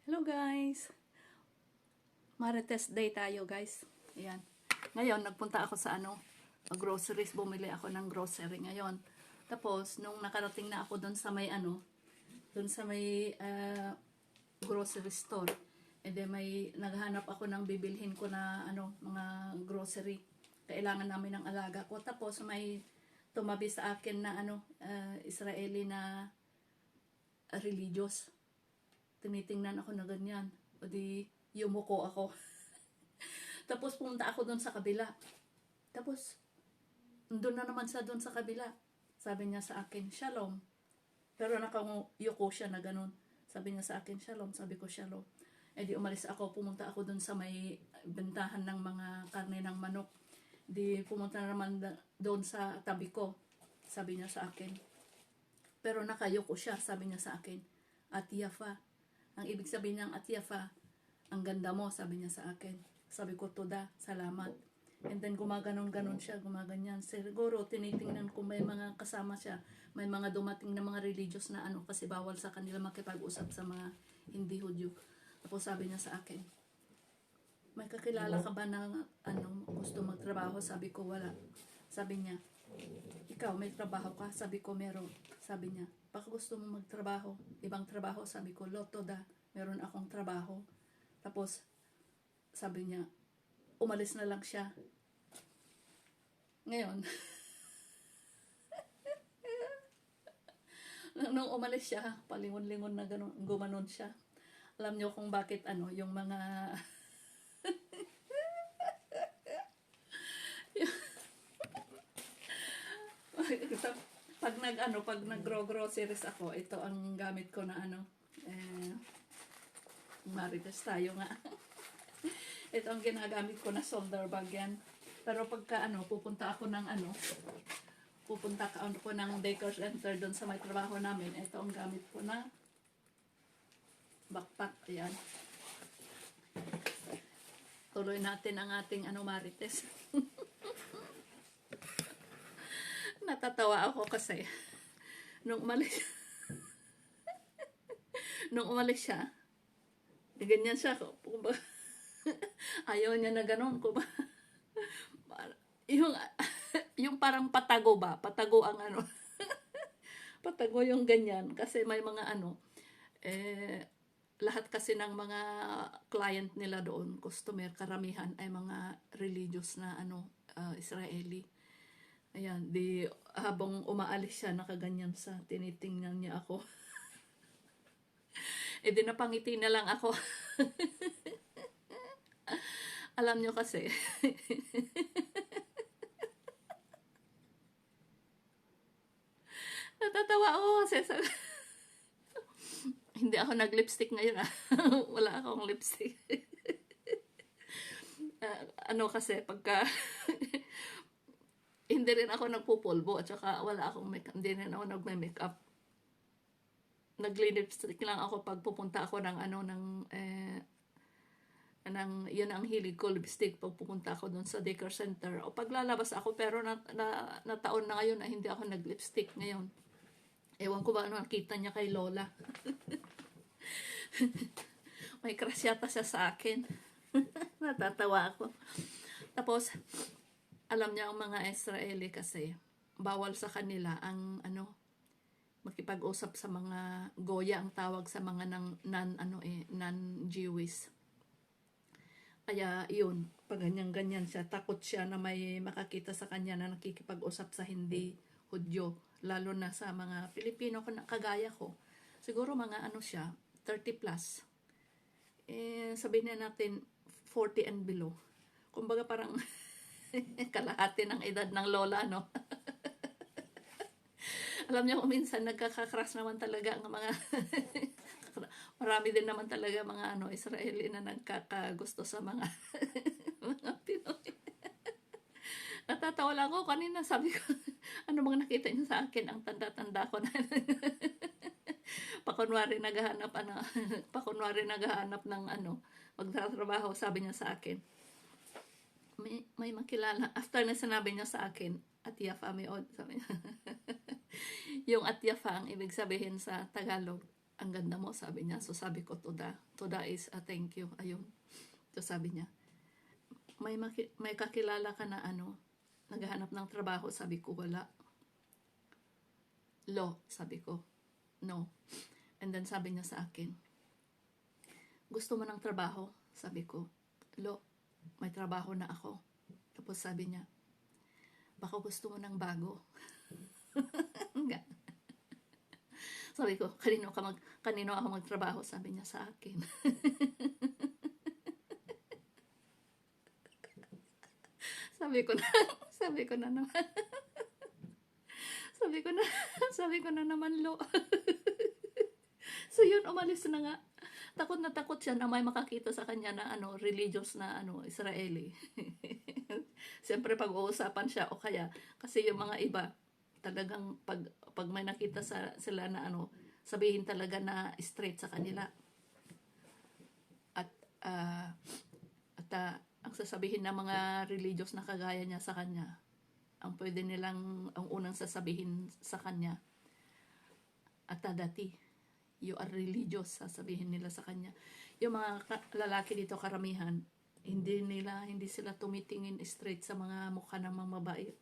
Hello guys! Marites Day tayo guys. Ayan. Ngayon, nagpunta ako sa groceries. Bumili ako ng grocery ngayon. Tapos, nung nakarating na ako doon sa may doon sa may grocery store, may naghanap ako ng bibilhin ko na mga grocery. Kailangan namin ng alaga ko. Tapos, may tumabi sa akin na Israeli na religious. Tinitingnan ako na ganyan. O di, yumuko ako. Tapos pumunta ako doon sa kabila. Tapos, doon na naman siya doon sa kabila. Sabi niya sa akin, Shalom. Pero nakayuko siya na ganun. Sabi niya sa akin, Shalom. Sabi ko, Shalom. Di umalis ako. Pumunta ako doon sa may bentahan ng mga karne ng manok. Di pumunta naman doon sa tabi ko. Sabi niya sa akin. Pero nakayuko siya. Sabi niya sa akin, Atiyafa. Ang ibig sabihin ng Atiyafa, ang ganda mo, sabi niya sa akin. Sabi ko, Toda, salamat. And then gumaganon-ganon siya, gumaganyan. Siguro, tinitingnan ko may mga kasama siya. May mga dumating na mga religious na kasi bawal sa kanila makipag-usap sa mga hindi Hudyo. Tapos sabi niya sa akin, may kakilala ka ba na gusto magtrabaho? Sabi ko, wala. Sabi niya, ikaw, may trabaho ka? Sabi ko, meron. Sabi niya, baka gusto mo magtrabaho? Ibang trabaho? Sabi ko, Toda, meron akong trabaho. Tapos, sabi niya, umalis na lang siya. Ngayon, nung umalis siya, palingon-lingon na ganun, gumanon siya. Alam niyo kung bakit yung mga pag nag-groceries ako, ito ang gamit ko na marites tayo nga. Ito ang ginagamit ko na shoulder bag yan. Pero pagka pupunta ako ng daycare center doon sa may trabaho namin, ito ang gamit ko na backpack. Ayan. Tuloy natin ang ating marites. Natatawa ako kasi nung umalis siya, ganyan siya. Ayaw niya na ganun. Yung parang patago ba? Patago ang patago yung ganyan. Kasi may mga lahat kasi ng mga client nila doon, customer, karamihan ay mga religious na Israeli. Ayan, habang umaalis siya, nakaganyan sa tinitingnan niya ako. Di napangiti na lang ako. Alam niyo kasi, natatawa ako kasi hindi ako nag-lipstick ngayon. Wala akong lipstick. Kasi pagka hindi rin ako nagpupulbo at saka wala akong makeup, hindi rin ako nagme-makeup. Nagli-lipstick lang ako pag pupunta ako ng yun ang hilig ko, lipstick, pag pupunta ako doon sa daycare center o paglalabas ako. Pero nataon na ngayon na hindi ako nag-lipstick ngayon. Ewan ko ba nakita niya kay Lola. May crush yata siya sa akin. Natatawa ako. Tapos alam niya ang mga Israeli kasi bawal sa kanila ang makipag-usap sa mga Goya, ang tawag sa mga non-Jewish. Kaya yun, pag ganyan-ganyan siya, takot siya na may makakita sa kanya na nakikipag-usap sa hindi Hudyo, lalo na sa mga Pilipino kagaya ko. Siguro mga siya, 30 plus. Sabihin na natin 40 and below. Kumbaga parang kalahati ng edad ng lola, no? Alam niyo, minsan nagkakakras naman talaga ang mga marami din naman talaga mga Israeli na nagkakagusto sa mga mga Pinoy. Natatawa lang ako kanina, sabi ko, ano bang nakita niyo sa akin? Ang tanda-tanda ko na. pakunwari naghahanap ng magtatrabaho, sabi niya sa akin. May makilala. After na sinabi niya sa akin, Atiyafa, sabi niya. Yung Atiyafa, ang ibig sabihin sa Tagalog, ang ganda mo, sabi niya. So sabi ko, Toda is a thank you. Ayun. So sabi niya, may kakilala ka na ano, naghahanap ng trabaho. Sabi ko, wala. Law, sabi ko. No. And then sabi niya sa akin, gusto mo ng trabaho? Sabi ko, Law, may trabaho na ako. Tapos sabi niya, baka gusto mo ng bago. Sabi ko, kanino ako magtrabaho? Sabi niya sa akin. sabi ko na naman. sabi ko na naman, Lo. So yun, umalis na nga. Takot na takot siya na may makakita sa kanya na ano, religious na ano, Israeli. Siyempre pag-uusapan siya o kaya kasi yung mga iba talagang pag may nakita sila na ano, sabihin talaga na straight sa kanila. At ang sasabihin ng mga religious na kagaya niya sa kanya, ang unang sasabihin sa kanya, atadati, you are religious, sasabihin nila sa kanya. Yung mga lalaki dito karamihan, hindi sila tumitingin straight sa mga mukha ng mga babae.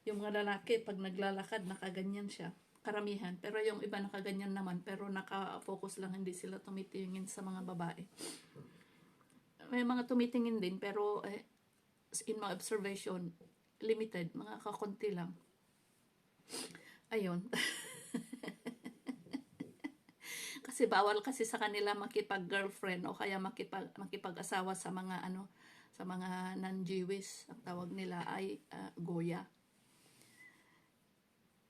Yung mga lalaki, pag naglalakad, nakaganyan siya. Karamihan. Pero yung iba nakaganyan naman, pero naka-focus lang, hindi sila tumitingin sa mga babae. May mga tumitingin din, pero in my observation, limited, mga kakunti lang. Ayun. Kasi bawal kasi sa kanila makipag-girlfriend o kaya makipag-asawa sa mga non-Jewish. Ang tawag nila ay Goya.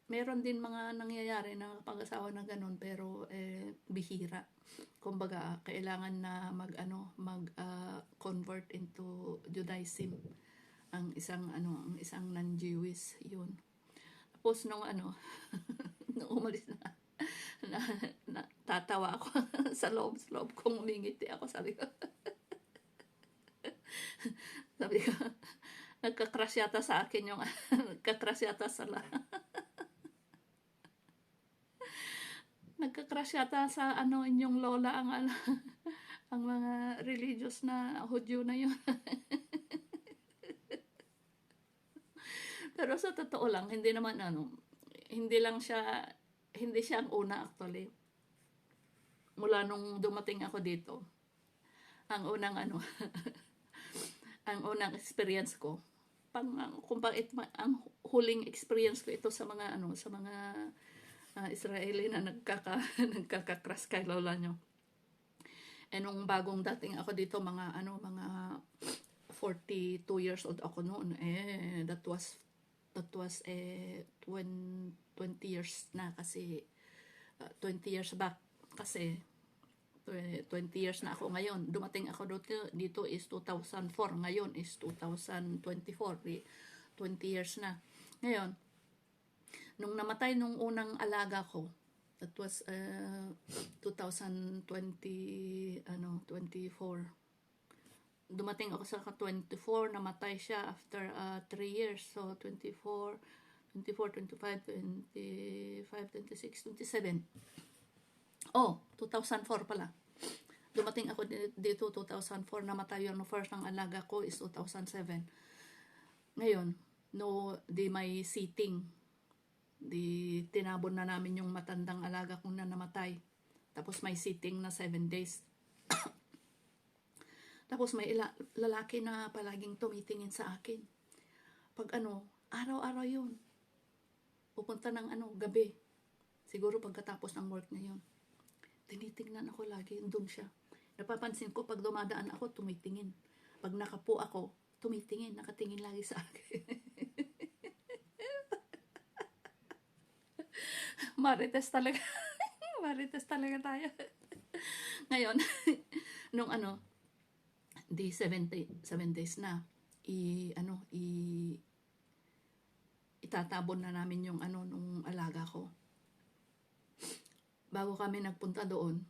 Meron din mga nangyayari na pag-asawa na ganun, pero bihira. Kumbaga, kailangan na mag-convert into Judaism ang isang non-Jewish, yun. Tapos nung nung umalis na tatawa ako sa loob kong umingiti ako, sabi ko nagka-crush yata sa akin yung nagka-crush yata sa inyong lola ang mga religious na Hudyo na yun. Pero sa totoo lang, hindi siya ang una actually. Mula nung dumating ako dito, ang unang experience ko, ang huling experience ko ito sa mga Israeli na nagkaka-crush kay lola nyo. Nung bagong dating ako dito, mga 42 years old ako noon. That was 20 years na kasi 20 years back kasi 20 years na ako ngayon. Dumating ako dito is 2004. Ngayon is 2024. 20 years na. Ngayon, nung namatay nung unang alaga ko, that was 2024. Dumating ako sa 24, namatay siya after 3 years. So 24, 25, 26, 27. 2004 pala. Dumating ako dito 2004, namatay yung first ng alaga ko is 2007. Ngayon, di may seating. Di tinabon na namin yung matandang alaga kong na namatay. Tapos may seating na 7 days. Tapos may lalaki na palaging tumitingin sa akin. Pag araw-araw yun. Pupunta ng gabi. Siguro pagkatapos ng work na yun. Tinitingnan ako lagi, doon siya. Napapansin ko pag dumadaan ako, tumitingin. Pag nakapo ako, tumitingin, nakatingin lagi sa akin. Marites talaga. Marites talaga tayo. Ngayon, nung di 7 days na, itatabon na namin yung nung alaga ko. Bago kami nagpunta doon,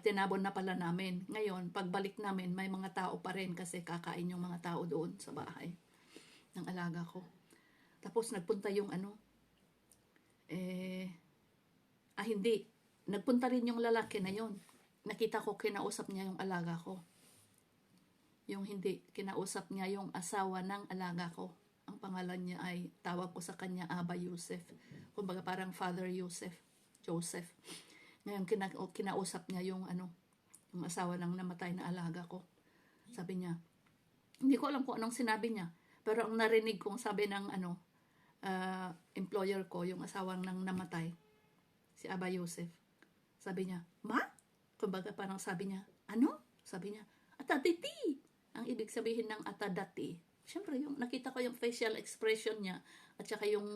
tinabon na pala namin. Ngayon, pagbalik namin, may mga tao pa rin kasi kakain yung mga tao doon sa bahay ng alaga ko. Tapos nagpunta yung Hindi. Nagpunta rin yung lalaki na yon. Nakita ko, kinausap niya yung alaga ko. Yung hindi, kinausap niya yung asawa ng alaga ko. Ang pangalan niya ay, tawag ko sa kanya, Aba Yusef. Kumbaga parang Father Yusef, Joseph. Ngayon, kinausap niya yung yung asawa ng namatay na alaga ko. Sabi niya, hindi ko alam kung anong sinabi niya. Pero ang narinig kong sabi ng employer ko, yung asawang nang namatay, si Aba Yusef, sabi niya, Ma? Kumbaga parang sabi niya, ano? Sabi niya, ataditi. Ang ibig sabihin ng atadati. Siyempre, yung nakita ko yung facial expression niya at saka yung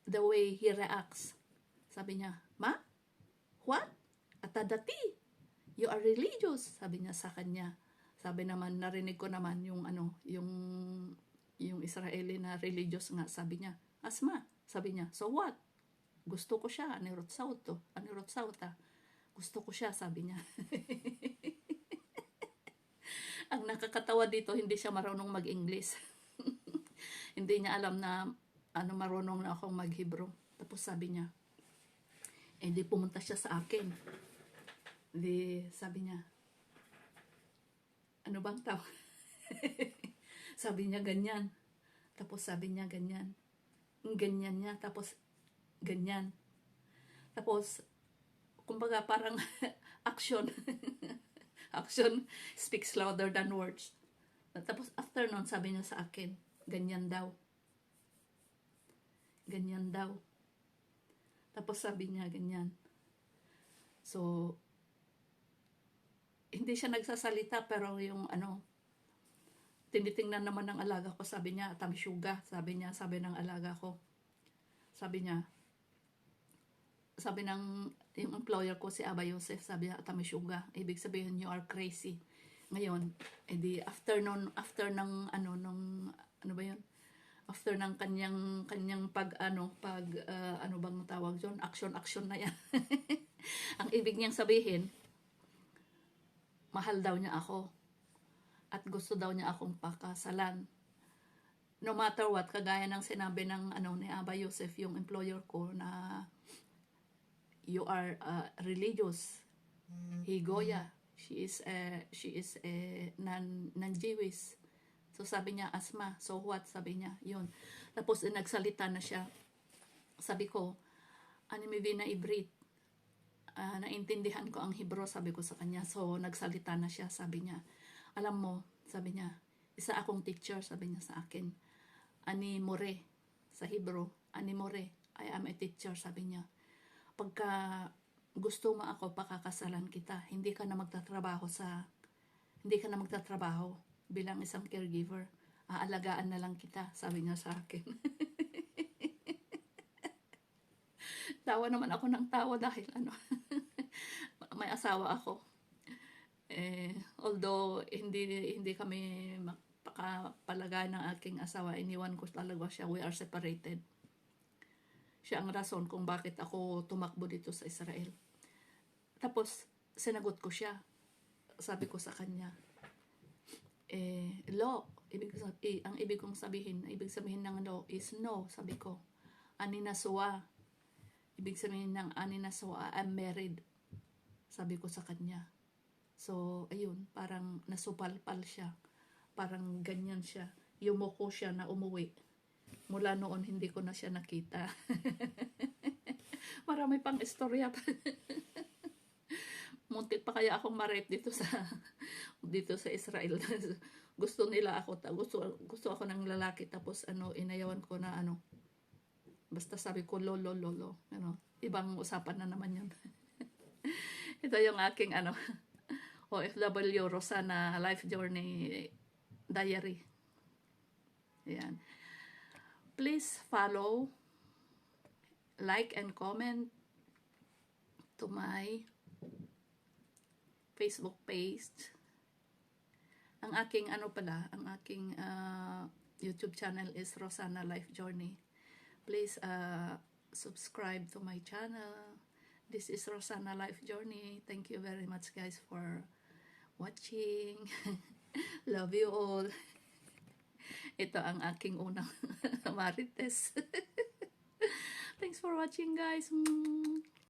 the way he reacts. Sabi niya, Ma? What? Atadati? You are religious? Sabi niya sa kanya. Sabi naman, narinig ko naman yung yung Israeli na religious nga. Sabi niya, Asma. Sabi niya, so what? Gusto ko siya, anirotsauta. Gusto ko siya, sabi niya. Ang nakakatawa dito, hindi siya marunong mag-English. Hindi niya alam na marunong na akong mag-Hebrew. Tapos sabi niya, di pumunta siya sa akin. Sabi niya, ano bang tawag? Sabi niya ganyan. Tapos sabi niya ganyan. Ganyan niya, tapos ganyan. Tapos, kumbaga parang action. Action speaks louder than words. Tapos after nun, sabi niya sa akin, ganyan daw. Ganyan daw. Tapos sabi niya ganyan. So, hindi siya nagsasalita, pero yung tinitingnan naman ng alaga ko, sabi niya, tamsyuga, sabi ng alaga ko. Sabi niya, sabi ng yung employer ko, si Aba Yosef, sabi niya, tamsyuga, ibig sabihin, you are crazy. Ngayon, after ng after ng kanyang ano bang tawag doon, action na yan. Ang ibig niyang sabihin, mahal daw niya ako at gusto daw niya akong pakasalan. No matter what, kagaya ng sinabi ng ni Aba Yosef, yung employer ko, na you are religious. Higoya. She is a non-Jewish. So sabi niya, Asma, so what? Sabi niya, yun. Tapos nagsalita na siya. Sabi ko, mi na ibrit. Naintindihan ko ang Hebrew, sabi ko sa kanya. So nagsalita na siya, sabi niya, alam mo, sabi niya, isa akong teacher, sabi niya sa akin. Ani more, sa Hebrew, ani more, I am a teacher, sabi niya. Pagka gusto mo ako, pakakasalan kita. Hindi ka na magtatrabaho bilang isang caregiver. Aalagaan na lang kita, sabi niya sa akin. Tawa naman ako ng tawa dahil may asawa ako. Although hindi kami makapalagaan ng aking asawa, iniwan ko talaga siya. We are separated. Siya ang rason kung bakit ako tumakbo dito sa Israel. Tapos sinagot ko siya. Sabi ko sa kanya, law, ang ibig sabihin ng law is no, sabi ko. Aninaswa, ibig sabihin ng aninaswa, I'm married, sabi ko sa kanya. So, ayun, parang nasupalpal siya. Parang ganyan siya. Yumuko siya na umuwi. Mula noon, hindi ko na siya nakita. Marami pang istorya. Muntik pa kaya akong ma-rape dito sa Israel. Gusto nila ako, gusto ako ng lalaki, tapos inayawan ko na basta sabi ko lolo, ibang usapan na naman yun. Ito yung aking OFW Rosana Life Journey Diary. Ayan. Please follow, like, and comment to my Facebook page. Ang aking YouTube channel is Rosana Life Journey. Please subscribe to my channel. This is Rosana Life Journey. Thank you very much, guys, for watching. Love you all. Ito ang aking unang marites. Thanks for watching, guys.